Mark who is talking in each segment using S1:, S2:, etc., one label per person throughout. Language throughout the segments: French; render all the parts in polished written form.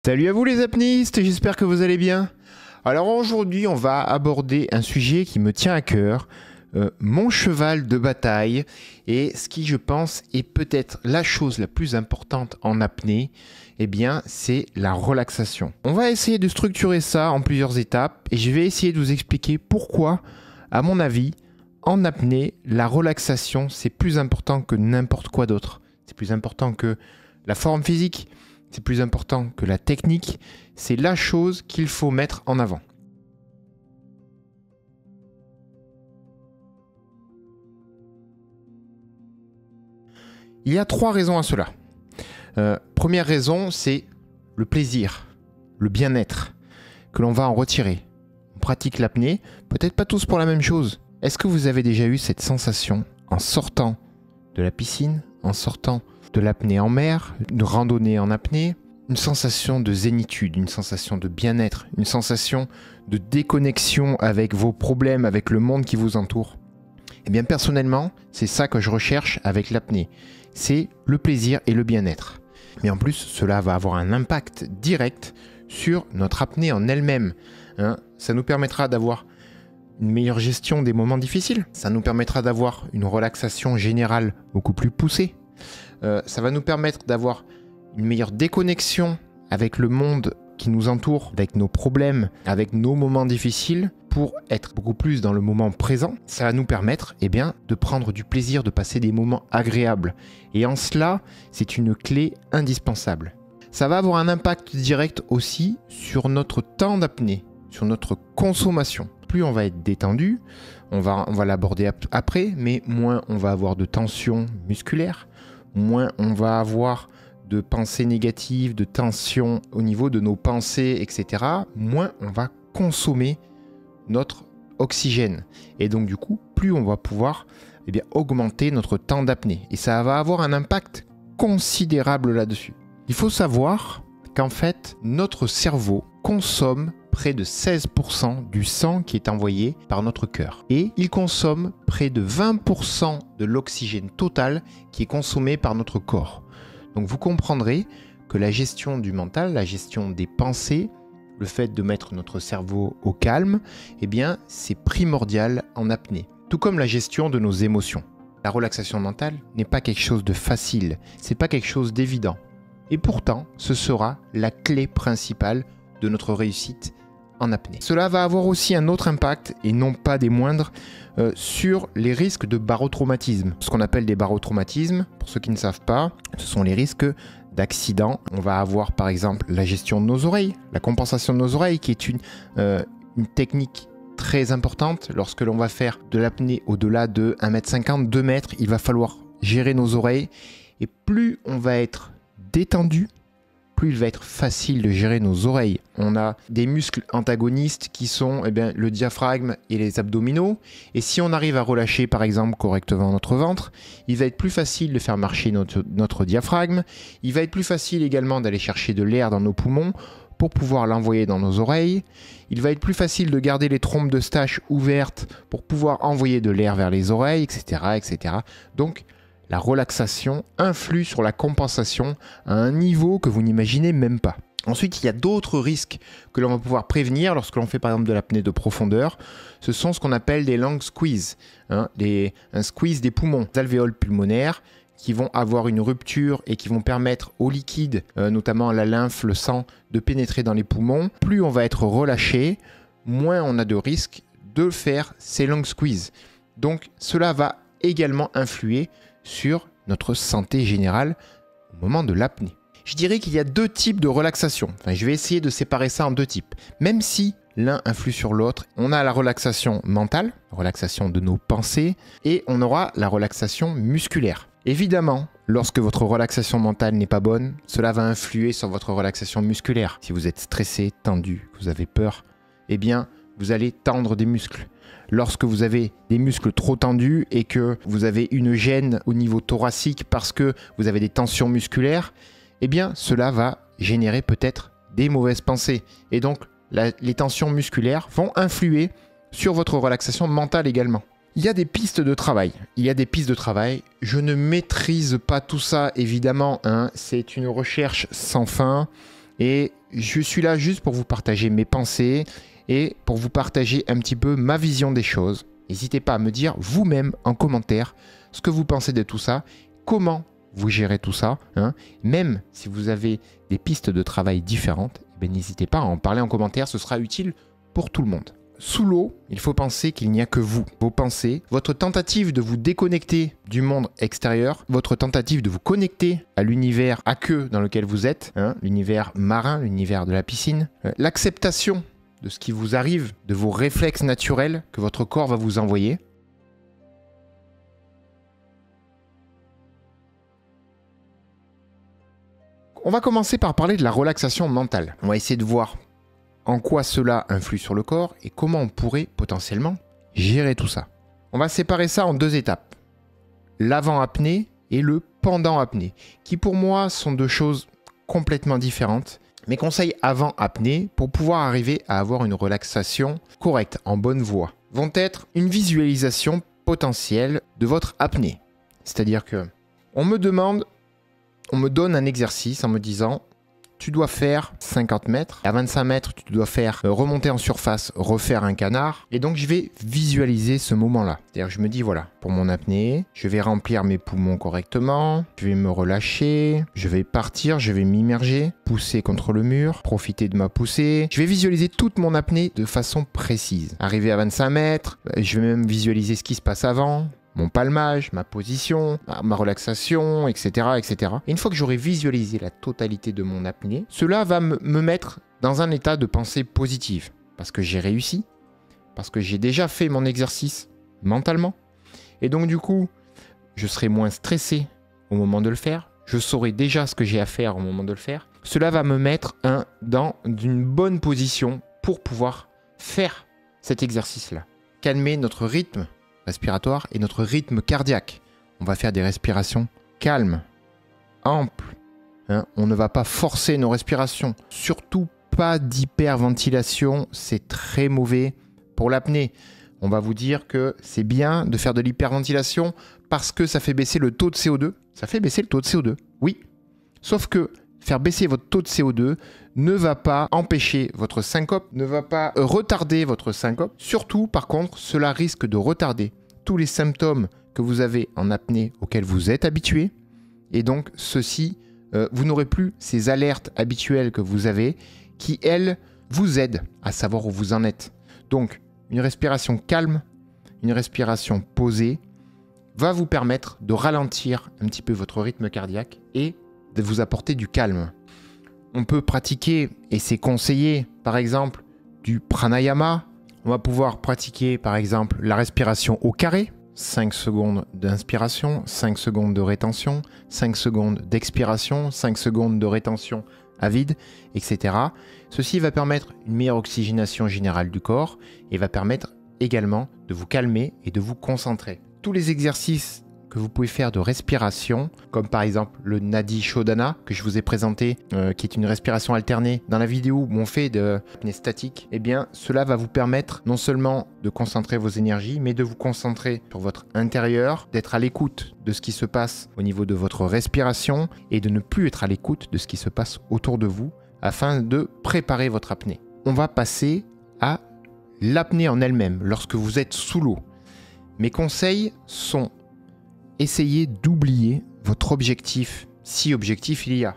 S1: Salut à vous les apnéistes, j'espère que vous allez bien. Alors aujourd'hui on va aborder un sujet qui me tient à cœur, mon cheval de bataille, et ce qui je pense est peut-être la chose la plus importante en apnée, eh bien c'est la relaxation. On va essayer de structurer ça en plusieurs étapes et je vais essayer de vous expliquer pourquoi, à mon avis, en apnée, la relaxation c'est plus important que n'importe quoi d'autre. C'est plus important que la forme physique. C'est plus important que la technique, c'est la chose qu'il faut mettre en avant. Il y a 3 raisons à cela. Première raison, c'est le plaisir, le bien-être que l'on va en retirer. On pratique l'apnée, peut-être pas tous pour la même chose. Est-ce que vous avez déjà eu cette sensation en sortant de la piscine, en sortant de l'apnée en mer, de randonnée en apnée, une sensation de zénitude, une sensation de bien-être, une sensation de déconnexion avec vos problèmes, avec le monde qui vous entoure? Eh bien personnellement, c'est ça que je recherche avec l'apnée. C'est le plaisir et le bien-être. Mais en plus, cela va avoir un impact direct sur notre apnée en elle-même. Ça nous permettra d'avoir une meilleure gestion des moments difficiles. Ça nous permettra d'avoir une relaxation générale beaucoup plus poussée. Ça va nous permettre d'avoir une meilleure déconnexion avec le monde qui nous entoure, avec nos problèmes, avec nos moments difficiles, pour être beaucoup plus dans le moment présent. Ça va nous permettre de prendre du plaisir, de passer des moments agréables. Et en cela, c'est une clé indispensable. Ça va avoir un impact direct aussi sur notre temps d'apnée, sur notre consommation. Plus on va être détendu, on va l'aborder après, mais moins on va avoir de tension musculaire, moins on va avoir de pensées négatives, de tension au niveau de nos pensées, etc., moins on va consommer notre oxygène. Et donc du coup, plus on va pouvoir augmenter notre temps d'apnée. Et ça va avoir un impact considérable là-dessus. Il faut savoir qu'en fait, notre cerveau consomme près de 16% du sang qui est envoyé par notre cœur. Et il consomme près de 20% de l'oxygène total qui est consommé par notre corps. Donc vous comprendrez que la gestion du mental, la gestion des pensées, le fait de mettre notre cerveau au calme, c'est primordial en apnée. Tout comme la gestion de nos émotions. La relaxation mentale n'est pas quelque chose de facile, c'est pas quelque chose d'évident. Et pourtant, ce sera la clé principale de notre réussite en apnée. Cela va avoir aussi un autre impact, et non pas des moindres, sur les risques de barotraumatisme. Ce qu'on appelle des barotraumatismes, pour ceux qui ne savent pas, ce sont les risques d'accidents. On va avoir par exemple la gestion de nos oreilles, la compensation de nos oreilles, qui est une technique très importante. Lorsque l'on va faire de l'apnée au-delà de 1,50 m, 2 m, il va falloir gérer nos oreilles. Et plus on va être détendu, plus il va être facile de gérer nos oreilles. On a des muscles antagonistes qui sont le diaphragme et les abdominaux. Et si on arrive à relâcher par exemple correctement notre ventre, il va être plus facile de faire marcher notre diaphragme. Il va être plus facile également d'aller chercher de l'air dans nos poumons pour pouvoir l'envoyer dans nos oreilles. Il va être plus facile de garder les trompes d'Eustache ouvertes pour pouvoir envoyer de l'air vers les oreilles, etc., etc. Donc, la relaxation influe sur la compensation à un niveau que vous n'imaginez même pas. Ensuite, il y a d'autres risques que l'on va pouvoir prévenir lorsque l'on fait par exemple de l'apnée de profondeur. Ce sont ce qu'on appelle des lung squeeze, un squeeze des poumons, des alvéoles pulmonaires qui vont avoir une rupture et qui vont permettre au liquide, notamment la lymphe, le sang, de pénétrer dans les poumons. Plus on va être relâché, moins on a de risques de faire ces lung squeeze. Donc cela va également influer sur notre santé générale au moment de l'apnée. Je dirais qu'il y a 2 types de relaxation. Je vais essayer de séparer ça en 2 types. Même si l'un influe sur l'autre, on a la relaxation mentale, la relaxation de nos pensées, et on aura la relaxation musculaire. Évidemment, lorsque votre relaxation mentale n'est pas bonne, cela va influer sur votre relaxation musculaire. Si vous êtes stressé, tendu, que vous avez peur, vous allez tendre des muscles. Lorsque vous avez des muscles trop tendus et que vous avez une gêne au niveau thoracique parce que vous avez des tensions musculaires, cela va générer peut-être des mauvaises pensées. Et donc, les tensions musculaires vont influer sur votre relaxation mentale également. Il y a des pistes de travail. Je ne maîtrise pas tout ça, évidemment. C'est une recherche sans fin. Et je suis là juste pour vous partager mes pensées et pour vous partager un petit peu ma vision des choses. N'hésitez pas à me dire vous-même en commentaire ce que vous pensez de tout ça, comment vous gérez tout ça. Même si vous avez des pistes de travail différentes, n'hésitez pas à en parler en commentaire, ce sera utile pour tout le monde. Sous l'eau, il faut penser qu'il n'y a que vous, vos pensées, votre tentative de vous déconnecter du monde extérieur, votre tentative de vous connecter à l'univers aqueux dans lequel vous êtes, l'univers marin, l'univers de la piscine, l'acceptation de ce qui vous arrive, de vos réflexes naturels que votre corps va vous envoyer. On va commencer par parler de la relaxation mentale. On va essayer de voir en quoi cela influe sur le corps et comment on pourrait potentiellement gérer tout ça. On va séparer ça en 2 étapes. L'avant-apnée et le pendant-apnée, qui pour moi sont 2 choses complètement différentes. Mes conseils avant-apnée, pour pouvoir arriver à avoir une relaxation correcte, en bonne voie, vont être une visualisation potentielle de votre apnée. C'est-à-dire que on me donne un exercice en me disant tu dois faire 50 mètres. À 25 mètres, tu dois faire remonter en surface, refaire un canard. Et donc, je vais visualiser ce moment-là. C'est-à-dire, je me dis, voilà, pour mon apnée, je vais remplir mes poumons correctement. Je vais me relâcher. Je vais partir, je vais m'immerger, pousser contre le mur, profiter de ma poussée. Je vais visualiser toute mon apnée de façon précise. Arrivé à 25 mètres, je vais même visualiser ce qui se passe avant. Mon palmage, ma position, ma relaxation, etc., etc. Et une fois que j'aurai visualisé la totalité de mon apnée, cela va me mettre dans un état de pensée positive. Parce que j'ai réussi, parce que j'ai déjà fait mon exercice mentalement. Et donc du coup, je serai moins stressé au moment de le faire. Je saurai déjà ce que j'ai à faire au moment de le faire. Cela va me mettre dans une bonne position pour pouvoir faire cet exercice-là. Calmer notre rythme respiratoire et notre rythme cardiaque. On va faire des respirations calmes, amples. On ne va pas forcer nos respirations. Surtout pas d'hyperventilation, c'est très mauvais pour l'apnée. On va vous dire que c'est bien de faire de l'hyperventilation parce que ça fait baisser le taux de CO2. Ça fait baisser le taux de CO2, oui. Sauf que faire baisser votre taux de CO2 ne va pas empêcher votre syncope, ne va pas retarder votre syncope. Surtout, par contre, cela risque de retarder tous les symptômes que vous avez en apnée auxquels vous êtes habitué. Et donc, vous n'aurez plus ces alertes habituelles que vous avez qui, elles, vous aident à savoir où vous en êtes. Donc, une respiration calme, une respiration posée va vous permettre de ralentir un petit peu votre rythme cardiaque et de vous apporter du calme. On peut pratiquer, et c'est conseillé, par exemple, du pranayama. On va pouvoir pratiquer, par exemple, la respiration au carré. 5 secondes d'inspiration, 5 secondes de rétention, 5 secondes d'expiration, 5 secondes de rétention à vide, etc. Ceci va permettre une meilleure oxygénation générale du corps et va permettre également de vous calmer et de vous concentrer. Tous les exercices que vous pouvez faire de respiration, comme par exemple le Nadi Shodhana que je vous ai présenté, qui est une respiration alternée dans la vidéo où on fait de l'apnée statique, eh bien cela va vous permettre non seulement de concentrer vos énergies, mais de vous concentrer sur votre intérieur, d'être à l'écoute de ce qui se passe au niveau de votre respiration et de ne plus être à l'écoute de ce qui se passe autour de vous afin de préparer votre apnée. On va passer à l'apnée en elle-même lorsque vous êtes sous l'eau. Mes conseils sont: essayez d'oublier votre objectif, si objectif il y a.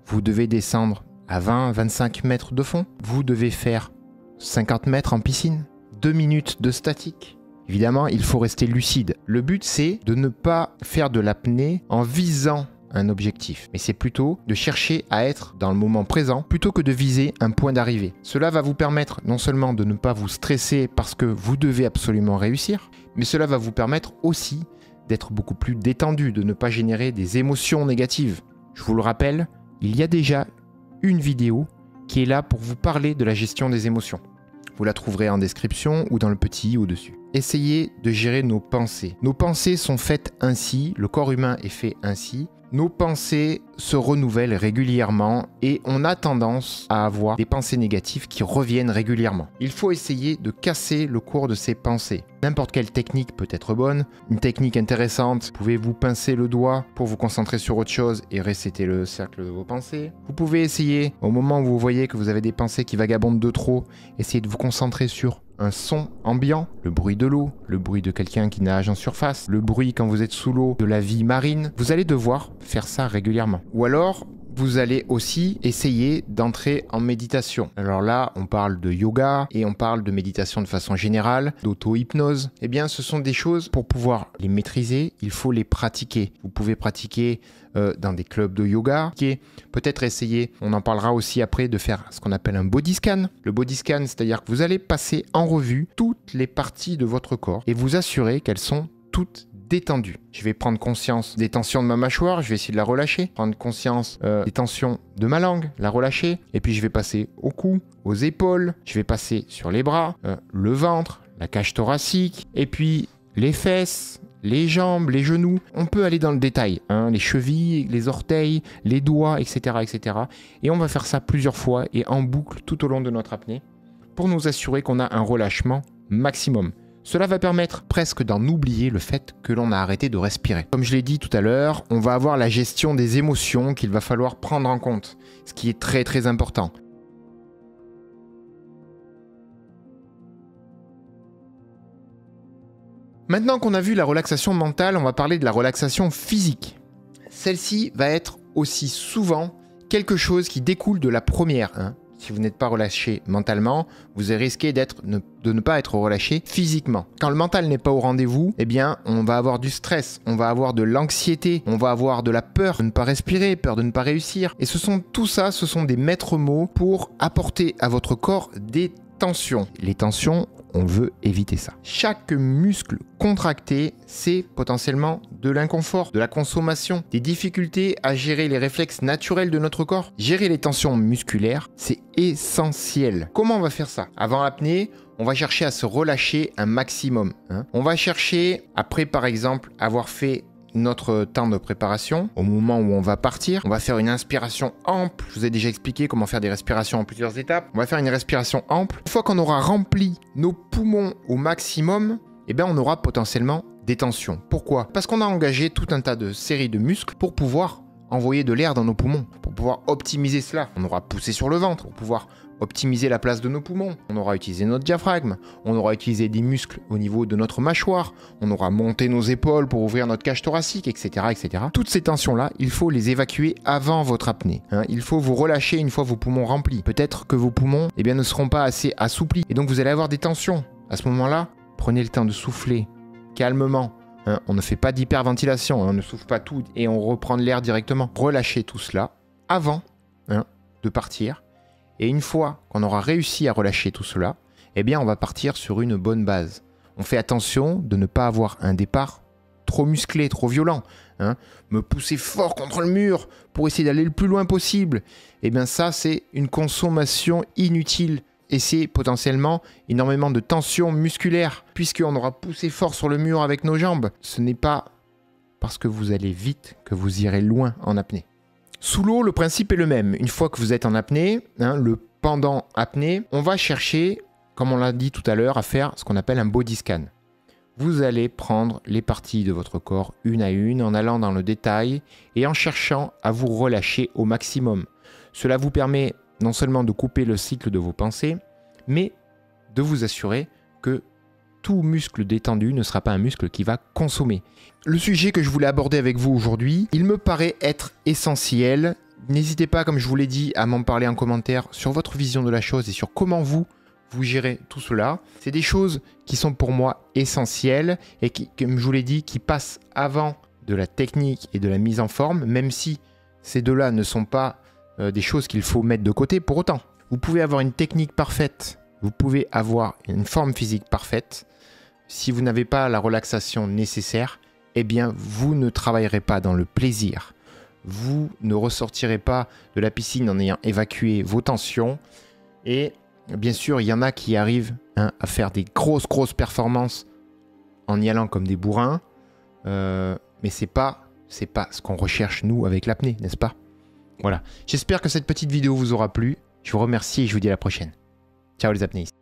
S1: Vous devez descendre à 20-25 mètres de fond. Vous devez faire 50 mètres en piscine. 2 minutes de statique. Évidemment, il faut rester lucide. Le but, c'est de ne pas faire de l'apnée en visant un objectif. Mais c'est plutôt de chercher à être dans le moment présent plutôt que de viser un point d'arrivée. Cela va vous permettre non seulement de ne pas vous stresser parce que vous devez absolument réussir, mais cela va vous permettre aussi d'être beaucoup plus détendu, de ne pas générer des émotions négatives. Je vous le rappelle, il y a déjà une vidéo qui est là pour vous parler de la gestion des émotions. Vous la trouverez en description ou dans le petit i au-dessus. Essayez de gérer nos pensées. Nos pensées sont faites ainsi, le corps humain est fait ainsi. Nos pensées se renouvelle régulièrement et on a tendance à avoir des pensées négatives qui reviennent régulièrement. Il faut essayer de casser le cours de ces pensées. N'importe quelle technique peut être bonne. Une technique intéressante, vous pouvez vous pincer le doigt pour vous concentrer sur autre chose et resetter le cercle de vos pensées. Vous pouvez essayer, au moment où vous voyez que vous avez des pensées qui vagabondent de trop, essayer de vous concentrer sur un son ambiant, le bruit de l'eau, le bruit de quelqu'un qui nage en surface, le bruit quand vous êtes sous l'eau de la vie marine. Vous allez devoir faire ça régulièrement. Ou alors, vous allez aussi essayer d'entrer en méditation. Alors là, on parle de yoga et on parle de méditation de façon générale, d'auto-hypnose. Eh bien, ce sont des choses, pour pouvoir les maîtriser, il faut les pratiquer. Vous pouvez pratiquer dans des clubs de yoga, peut-être essayer, on en parlera aussi après, de faire ce qu'on appelle un body scan. Le body scan, c'est-à-dire que vous allez passer en revue toutes les parties de votre corps et vous assurer qu'elles sont toutes détendues. Je vais prendre conscience des tensions de ma mâchoire, je vais essayer de la relâcher. Prendre conscience des tensions de ma langue, la relâcher. Et puis je vais passer au cou, aux épaules, je vais passer sur les bras, le ventre, la cage thoracique, et puis les fesses, les jambes, les genoux. On peut aller dans le détail, les chevilles, les orteils, les doigts, etc., etc. Et on va faire ça plusieurs fois et en boucle tout au long de notre apnée pour nous assurer qu'on a un relâchement maximum. Cela va permettre presque d'en oublier le fait que l'on a arrêté de respirer. Comme je l'ai dit tout à l'heure, on va avoir la gestion des émotions qu'il va falloir prendre en compte, ce qui est très très important. Maintenant qu'on a vu la relaxation mentale, on va parler de la relaxation physique. Celle-ci va être aussi souvent quelque chose qui découle de la première. Si vous n'êtes pas relâché mentalement, vous risquez de ne pas être relâché physiquement. Quand le mental n'est pas au rendez-vous, eh bien, on va avoir du stress, on va avoir de l'anxiété, on va avoir de la peur de ne pas respirer, peur de ne pas réussir. Et tout ça, ce sont des maîtres mots pour apporter à votre corps des tensions. Les tensions, on veut éviter ça. Chaque muscle contracté, c'est potentiellement de l'inconfort, de la consommation, des difficultés à gérer les réflexes naturels de notre corps. Gérer les tensions musculaires, c'est essentiel. Comment on va faire ça? Avant l'apnée, on va chercher à se relâcher un maximum. On va chercher, après par exemple avoir fait notre temps de préparation, au moment où on va partir, on va faire une inspiration ample. Je vous ai déjà expliqué comment faire des respirations en plusieurs étapes. On va faire une respiration ample. Une fois qu'on aura rempli nos poumons au maximum, eh bien on aura potentiellement des tensions. Pourquoi? Parce qu'on a engagé tout un tas de séries de muscles pour pouvoir envoyer de l'air dans nos poumons, pour pouvoir optimiser cela. On aura poussé sur le ventre pour pouvoir optimiser la place de nos poumons. On aura utilisé notre diaphragme, on aura utilisé des muscles au niveau de notre mâchoire, on aura monté nos épaules pour ouvrir notre cage thoracique, etc., etc. Toutes ces tensions-là, il faut les évacuer avant votre apnée. Il faut vous relâcher une fois vos poumons remplis. Peut-être que vos poumons ne seront pas assez assouplis et donc vous allez avoir des tensions. À ce moment-là, prenez le temps de souffler calmement. On ne fait pas d'hyperventilation, on ne souffle pas tout et on reprend de l'air directement. Relâchez tout cela avant de partir. Et une fois qu'on aura réussi à relâcher tout cela, eh bien on va partir sur une bonne base. On fait attention de ne pas avoir un départ trop musclé, trop violent. Me pousser fort contre le mur pour essayer d'aller le plus loin possible. Eh bien ça, c'est une consommation inutile. Et c'est potentiellement énormément de tension musculaire, puisqu'on aura poussé fort sur le mur avec nos jambes. Ce n'est pas parce que vous allez vite que vous irez loin en apnée. Sous l'eau, le principe est le même. Une fois que vous êtes en apnée, le pendant apnée, on va chercher, comme on l'a dit tout à l'heure, à faire ce qu'on appelle un body scan. Vous allez prendre les parties de votre corps une à une, en allant dans le détail et en cherchant à vous relâcher au maximum. Cela vous permet non seulement de couper le cycle de vos pensées, mais de vous assurer que tout muscle détendu ne sera pas un muscle qui va consommer. Le sujet que je voulais aborder avec vous aujourd'hui, il me paraît être essentiel. N'hésitez pas, comme je vous l'ai dit, à m'en parler en commentaire sur votre vision de la chose et sur comment vous gérez tout cela. C'est des choses qui sont pour moi essentielles et qui, comme je vous l'ai dit, qui passent avant de la technique et de la mise en forme, même si ces deux-là ne sont pas des choses qu'il faut mettre de côté pour autant. Vous pouvez avoir une technique parfaite, vous pouvez avoir une forme physique parfaite. Si vous n'avez pas la relaxation nécessaire, eh bien vous ne travaillerez pas dans le plaisir. Vous ne ressortirez pas de la piscine en ayant évacué vos tensions. Et bien sûr, il y en a qui arrivent à faire des grosses performances en y allant comme des bourrins. Mais c'est pas ce qu'on recherche nous avec l'apnée, n'est-ce pas? Voilà. J'espère que cette petite vidéo vous aura plu. Je vous remercie et je vous dis à la prochaine. Ciao les apnéistes.